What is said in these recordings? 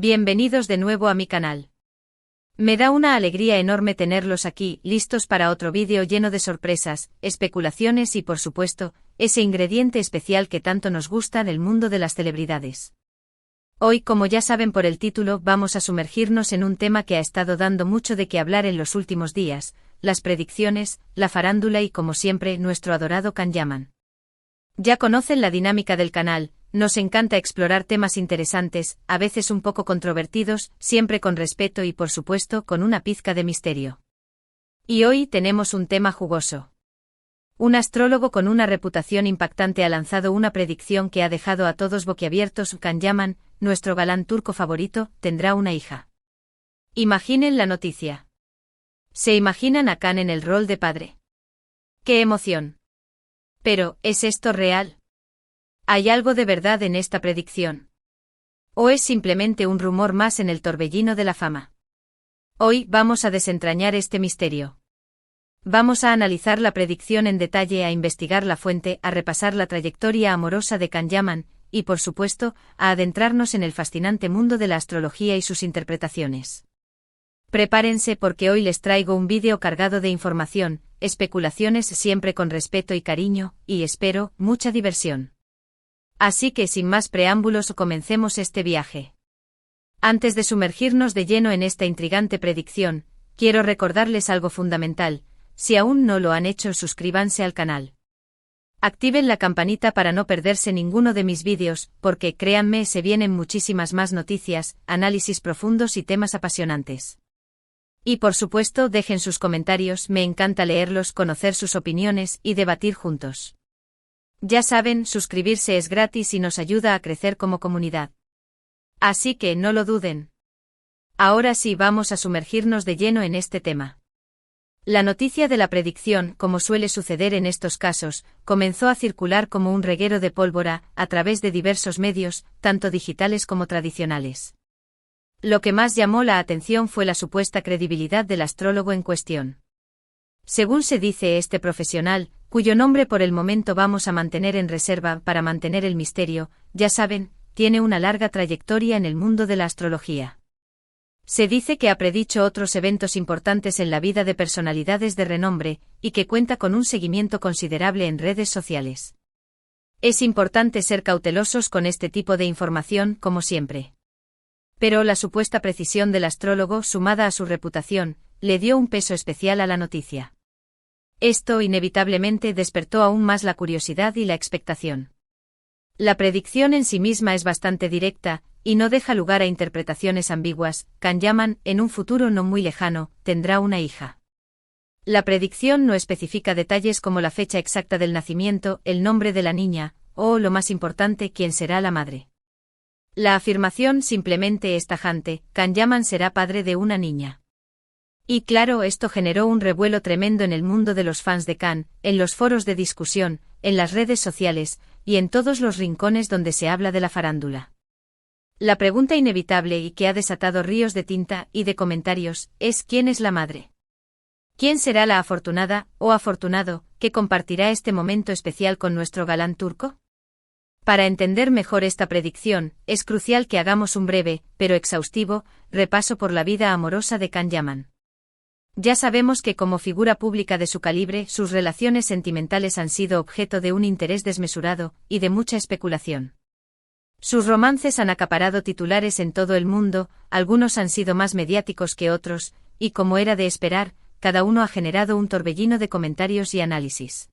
Bienvenidos de nuevo a mi canal. Me da una alegría enorme tenerlos aquí, listos para otro vídeo lleno de sorpresas, especulaciones y por supuesto, ese ingrediente especial que tanto nos gusta del mundo de las celebridades. Hoy, como ya saben por el título, vamos a sumergirnos en un tema que ha estado dando mucho de qué hablar en los últimos días, las predicciones, la farándula y como siempre, nuestro adorado Can Yaman. Ya conocen la dinámica del canal. Nos encanta explorar temas interesantes, a veces un poco controvertidos, siempre con respeto y por supuesto con una pizca de misterio. Y hoy tenemos un tema jugoso. Un astrólogo con una reputación impactante ha lanzado una predicción que ha dejado a todos boquiabiertos. Can Yaman, nuestro galán turco favorito, tendrá una hija. Imaginen la noticia. ¿Se imaginan a Can en el rol de padre? ¡Qué emoción! Pero, ¿es esto real? ¿Hay algo de verdad en esta predicción? ¿O es simplemente un rumor más en el torbellino de la fama? Hoy vamos a desentrañar este misterio. Vamos a analizar la predicción en detalle, a investigar la fuente, a repasar la trayectoria amorosa de Can Yaman, y por supuesto, a adentrarnos en el fascinante mundo de la astrología y sus interpretaciones. Prepárense porque hoy les traigo un vídeo cargado de información, especulaciones siempre con respeto y cariño, y espero, mucha diversión. Así que sin más preámbulos comencemos este viaje. Antes de sumergirnos de lleno en esta intrigante predicción, quiero recordarles algo fundamental: si aún no lo han hecho, suscríbanse al canal. Activen la campanita para no perderse ninguno de mis vídeos, porque créanme, se vienen muchísimas más noticias, análisis profundos y temas apasionantes. Y por supuesto dejen sus comentarios, me encanta leerlos, conocer sus opiniones y debatir juntos. Ya saben, suscribirse es gratis y nos ayuda a crecer como comunidad. Así que no lo duden. Ahora sí vamos a sumergirnos de lleno en este tema. La noticia de la predicción, como suele suceder en estos casos, comenzó a circular como un reguero de pólvora, a través de diversos medios, tanto digitales como tradicionales. Lo que más llamó la atención fue la supuesta credibilidad del astrólogo en cuestión. Según se dice, este profesional, cuyo nombre por el momento vamos a mantener en reserva para mantener el misterio, ya saben, tiene una larga trayectoria en el mundo de la astrología. Se dice que ha predicho otros eventos importantes en la vida de personalidades de renombre, y que cuenta con un seguimiento considerable en redes sociales. Es importante ser cautelosos con este tipo de información, como siempre. Pero la supuesta precisión del astrólogo, sumada a su reputación, le dio un peso especial a la noticia. Esto inevitablemente despertó aún más la curiosidad y la expectación. La predicción en sí misma es bastante directa, y no deja lugar a interpretaciones ambiguas. Can Yaman, en un futuro no muy lejano, tendrá una hija. La predicción no especifica detalles como la fecha exacta del nacimiento, el nombre de la niña, o, lo más importante, quién será la madre. La afirmación simplemente es tajante: Can Yaman será padre de una niña. Y claro, esto generó un revuelo tremendo en el mundo de los fans de Can, en los foros de discusión, en las redes sociales, y en todos los rincones donde se habla de la farándula. La pregunta inevitable y que ha desatado ríos de tinta y de comentarios es: ¿quién es la madre? ¿Quién será la afortunada, o afortunado, que compartirá este momento especial con nuestro galán turco? Para entender mejor esta predicción, es crucial que hagamos un breve, pero exhaustivo, repaso por la vida amorosa de Can Yaman. Ya sabemos que como figura pública de su calibre, sus relaciones sentimentales han sido objeto de un interés desmesurado, y de mucha especulación. Sus romances han acaparado titulares en todo el mundo, algunos han sido más mediáticos que otros, y como era de esperar, cada uno ha generado un torbellino de comentarios y análisis.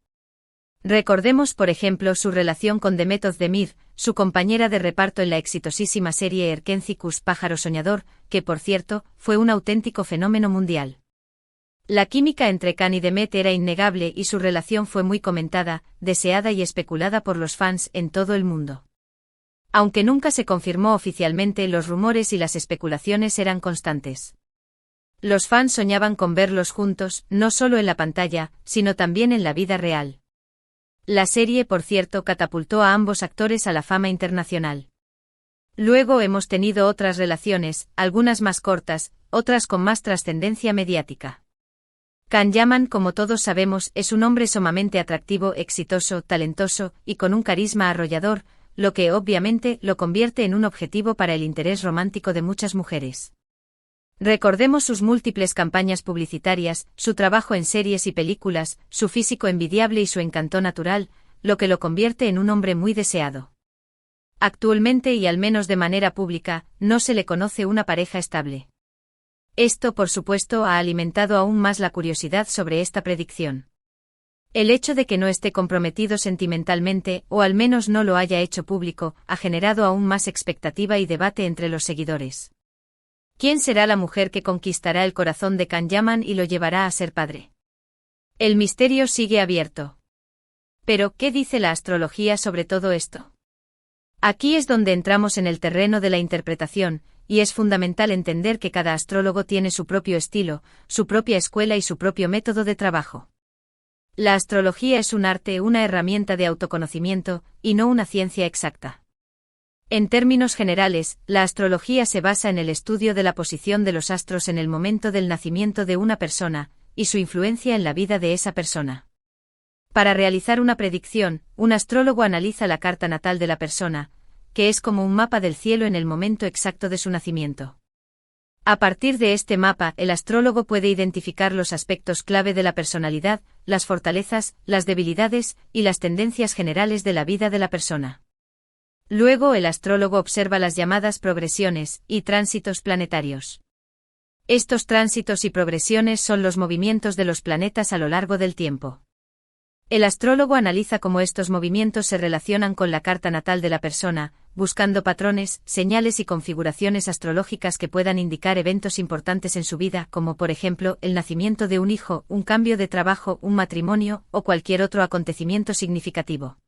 Recordemos por ejemplo su relación con Demet Özdemir, su compañera de reparto en la exitosísima serie Erkencikus Pájaro Soñador, que por cierto, fue un auténtico fenómeno mundial. La química entre Can y Demet era innegable y su relación fue muy comentada, deseada y especulada por los fans en todo el mundo. Aunque nunca se confirmó oficialmente, los rumores y las especulaciones eran constantes. Los fans soñaban con verlos juntos, no solo en la pantalla, sino también en la vida real. La serie, por cierto, catapultó a ambos actores a la fama internacional. Luego hemos tenido otras relaciones, algunas más cortas, otras con más trascendencia mediática. Can Yaman, como todos sabemos, es un hombre sumamente atractivo, exitoso, talentoso, y con un carisma arrollador, lo que obviamente lo convierte en un objetivo para el interés romántico de muchas mujeres. Recordemos sus múltiples campañas publicitarias, su trabajo en series y películas, su físico envidiable y su encanto natural, lo que lo convierte en un hombre muy deseado. Actualmente y al menos de manera pública, no se le conoce una pareja estable. Esto, por supuesto, ha alimentado aún más la curiosidad sobre esta predicción. El hecho de que no esté comprometido sentimentalmente, o al menos no lo haya hecho público, ha generado aún más expectativa y debate entre los seguidores. ¿Quién será la mujer que conquistará el corazón de Can Yaman y lo llevará a ser padre? El misterio sigue abierto. Pero, ¿qué dice la astrología sobre todo esto? Aquí es donde entramos en el terreno de la interpretación, y es fundamental entender que cada astrólogo tiene su propio estilo, su propia escuela y su propio método de trabajo. La astrología es un arte, una herramienta de autoconocimiento, y no una ciencia exacta. En términos generales, la astrología se basa en el estudio de la posición de los astros en el momento del nacimiento de una persona, y su influencia en la vida de esa persona. Para realizar una predicción, un astrólogo analiza la carta natal de la persona, que es como un mapa del cielo en el momento exacto de su nacimiento. A partir de este mapa, el astrólogo puede identificar los aspectos clave de la personalidad, las fortalezas, las debilidades y las tendencias generales de la vida de la persona. Luego el astrólogo observa las llamadas progresiones y tránsitos planetarios. Estos tránsitos y progresiones son los movimientos de los planetas a lo largo del tiempo. El astrólogo analiza cómo estos movimientos se relacionan con la carta natal de la persona, buscando patrones, señales y configuraciones astrológicas que puedan indicar eventos importantes en su vida, como por ejemplo el nacimiento de un hijo, un cambio de trabajo, un matrimonio o cualquier otro acontecimiento significativo.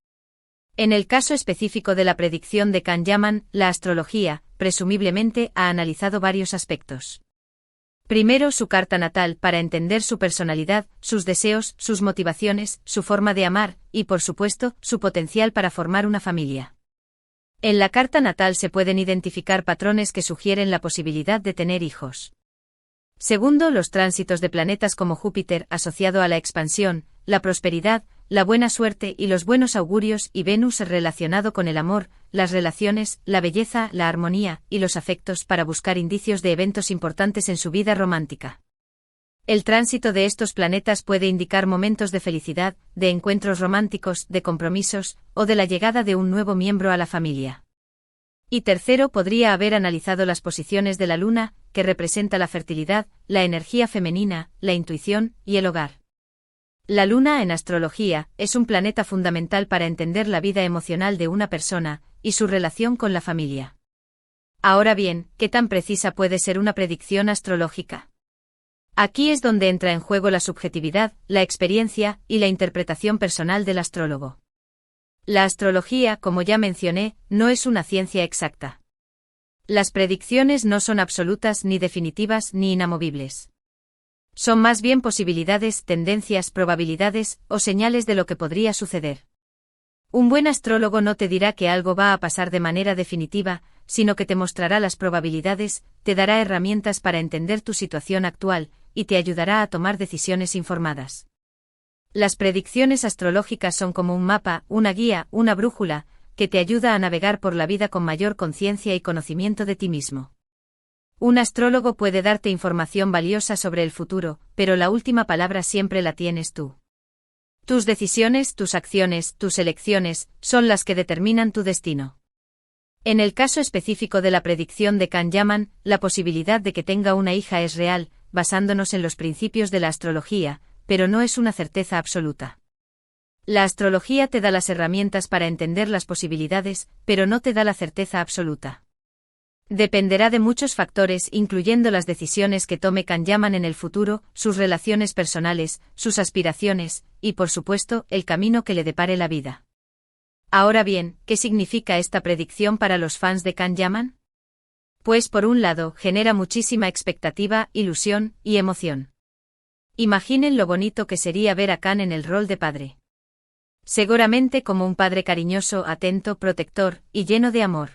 En el caso específico de la predicción de Can Yaman, la astrología, presumiblemente, ha analizado varios aspectos. Primero, su carta natal para entender su personalidad, sus deseos, sus motivaciones, su forma de amar y, por supuesto, su potencial para formar una familia. En la carta natal se pueden identificar patrones que sugieren la posibilidad de tener hijos. Segundo, los tránsitos de planetas como Júpiter asociado a la expansión, la prosperidad, la buena suerte y los buenos augurios y Venus relacionado con el amor, las relaciones, la belleza, la armonía y los afectos para buscar indicios de eventos importantes en su vida romántica. El tránsito de estos planetas puede indicar momentos de felicidad, de encuentros románticos, de compromisos o de la llegada de un nuevo miembro a la familia. Y tercero, podría haber analizado las posiciones de la luna, que representa la fertilidad, la energía femenina, la intuición y el hogar. La luna en astrología es un planeta fundamental para entender la vida emocional de una persona y su relación con la familia. Ahora bien, ¿qué tan precisa puede ser una predicción astrológica? Aquí es donde entra en juego la subjetividad, la experiencia y la interpretación personal del astrólogo. La astrología, como ya mencioné, no es una ciencia exacta. Las predicciones no son absolutas ni definitivas ni inamovibles. Son más bien posibilidades, tendencias, probabilidades o señales de lo que podría suceder. Un buen astrólogo no te dirá que algo va a pasar de manera definitiva, sino que te mostrará las probabilidades, te dará herramientas para entender tu situación actual y te ayudará a tomar decisiones informadas. Las predicciones astrológicas son como un mapa, una guía, una brújula, que te ayuda a navegar por la vida con mayor conciencia y conocimiento de ti mismo. Un astrólogo puede darte información valiosa sobre el futuro, pero la última palabra siempre la tienes tú. Tus decisiones, tus acciones, tus elecciones, son las que determinan tu destino. En el caso específico de la predicción de Can Yaman, la posibilidad de que tenga una hija es real, basándonos en los principios de la astrología, pero no es una certeza absoluta. La astrología te da las herramientas para entender las posibilidades, pero no te da la certeza absoluta. Dependerá de muchos factores, incluyendo las decisiones que tome Can Yaman en el futuro, sus relaciones personales, sus aspiraciones, y por supuesto, el camino que le depare la vida. Ahora bien, ¿qué significa esta predicción para los fans de Can Yaman? Pues por un lado, genera muchísima expectativa, ilusión y emoción. Imaginen lo bonito que sería ver a Can en el rol de padre. Seguramente como un padre cariñoso, atento, protector y lleno de amor.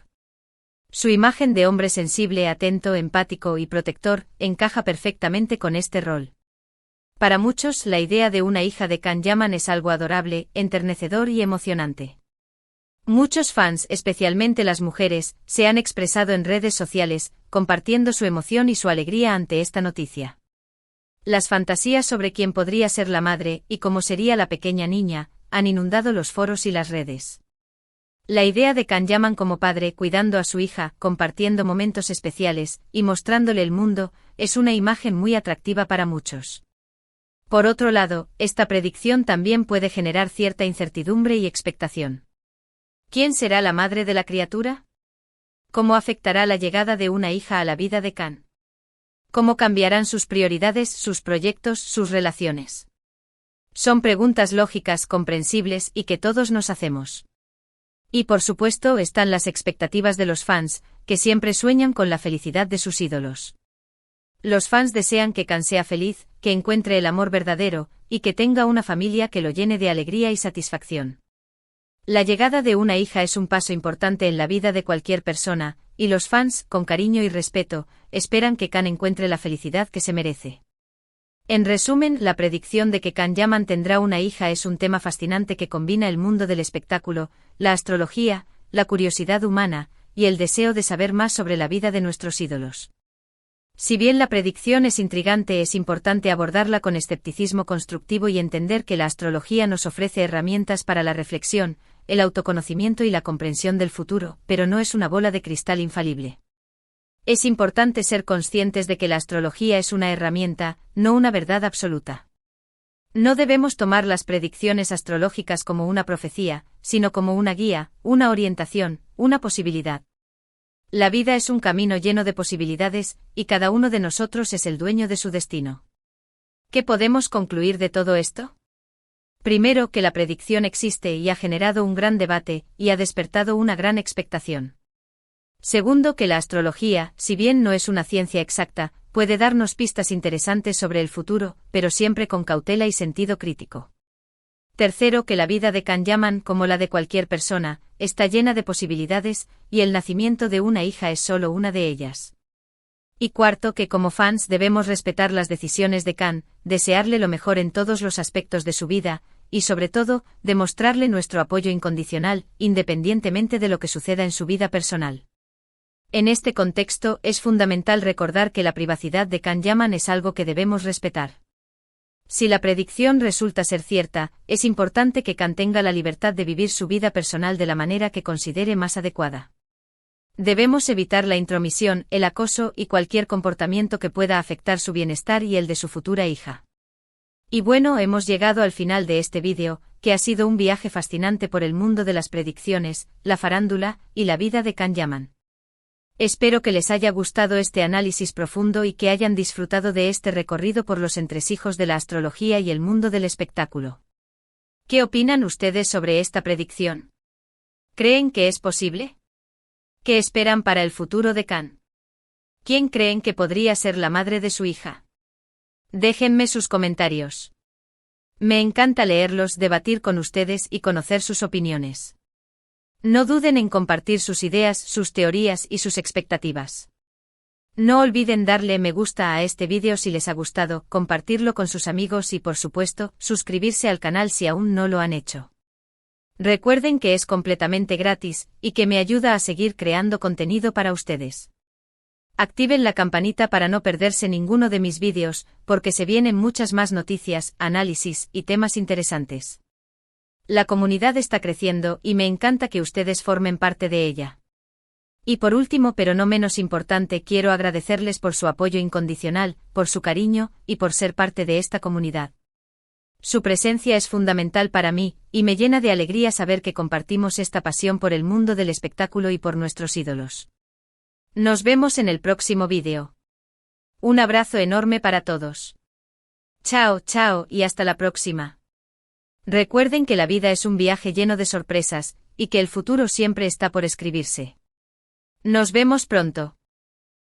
Su imagen de hombre sensible, atento, empático y protector encaja perfectamente con este rol. Para muchos, la idea de una hija de Can Yaman es algo adorable, enternecedor y emocionante. Muchos fans, especialmente las mujeres, se han expresado en redes sociales, compartiendo su emoción y su alegría ante esta noticia. Las fantasías sobre quién podría ser la madre y cómo sería la pequeña niña han inundado los foros y las redes. La idea de Can Yaman como padre cuidando a su hija, compartiendo momentos especiales y mostrándole el mundo, es una imagen muy atractiva para muchos. Por otro lado, esta predicción también puede generar cierta incertidumbre y expectación. ¿Quién será la madre de la criatura? ¿Cómo afectará la llegada de una hija a la vida de Can? ¿Cómo cambiarán sus prioridades, sus proyectos, sus relaciones? Son preguntas lógicas, comprensibles y que todos nos hacemos. Y por supuesto están las expectativas de los fans, que siempre sueñan con la felicidad de sus ídolos. Los fans desean que Can sea feliz, que encuentre el amor verdadero, y que tenga una familia que lo llene de alegría y satisfacción. La llegada de una hija es un paso importante en la vida de cualquier persona, y los fans, con cariño y respeto, esperan que Can encuentre la felicidad que se merece. En resumen, la predicción de que Can Yaman tendrá una hija es un tema fascinante que combina el mundo del espectáculo, la astrología, la curiosidad humana, y el deseo de saber más sobre la vida de nuestros ídolos. Si bien la predicción es intrigante, es importante abordarla con escepticismo constructivo y entender que la astrología nos ofrece herramientas para la reflexión, el autoconocimiento y la comprensión del futuro, pero no es una bola de cristal infalible. Es importante ser conscientes de que la astrología es una herramienta, no una verdad absoluta. No debemos tomar las predicciones astrológicas como una profecía, sino como una guía, una orientación, una posibilidad. La vida es un camino lleno de posibilidades, y cada uno de nosotros es el dueño de su destino. ¿Qué podemos concluir de todo esto? Primero, que la predicción existe y ha generado un gran debate, y ha despertado una gran expectación. Segundo, que la astrología, si bien no es una ciencia exacta, puede darnos pistas interesantes sobre el futuro, pero siempre con cautela y sentido crítico. Tercero, que la vida de Can Yaman, como la de cualquier persona, está llena de posibilidades, y el nacimiento de una hija es solo una de ellas. Y cuarto, que como fans debemos respetar las decisiones de Can, desearle lo mejor en todos los aspectos de su vida, y sobre todo, demostrarle nuestro apoyo incondicional, independientemente de lo que suceda en su vida personal. En este contexto, es fundamental recordar que la privacidad de Can Yaman es algo que debemos respetar. Si la predicción resulta ser cierta, es importante que Can tenga la libertad de vivir su vida personal de la manera que considere más adecuada. Debemos evitar la intromisión, el acoso y cualquier comportamiento que pueda afectar su bienestar y el de su futura hija. Y bueno, hemos llegado al final de este vídeo, que ha sido un viaje fascinante por el mundo de las predicciones, la farándula y la vida de Can Yaman. Espero que les haya gustado este análisis profundo y que hayan disfrutado de este recorrido por los entresijos de la astrología y el mundo del espectáculo. ¿Qué opinan ustedes sobre esta predicción? ¿Creen que es posible? ¿Qué esperan para el futuro de Can? ¿Quién creen que podría ser la madre de su hija? Déjenme sus comentarios. Me encanta leerlos, debatir con ustedes y conocer sus opiniones. No duden en compartir sus ideas, sus teorías y sus expectativas. No olviden darle me gusta a este vídeo si les ha gustado, compartirlo con sus amigos y por supuesto, suscribirse al canal si aún no lo han hecho. Recuerden que es completamente gratis, y que me ayuda a seguir creando contenido para ustedes. Activen la campanita para no perderse ninguno de mis vídeos, porque se vienen muchas más noticias, análisis y temas interesantes. La comunidad está creciendo y me encanta que ustedes formen parte de ella. Y por último, pero no menos importante, quiero agradecerles por su apoyo incondicional, por su cariño y por ser parte de esta comunidad. Su presencia es fundamental para mí, y me llena de alegría saber que compartimos esta pasión por el mundo del espectáculo y por nuestros ídolos. Nos vemos en el próximo vídeo. Un abrazo enorme para todos. Chao, chao y hasta la próxima. Recuerden que la vida es un viaje lleno de sorpresas, y que el futuro siempre está por escribirse. Nos vemos pronto.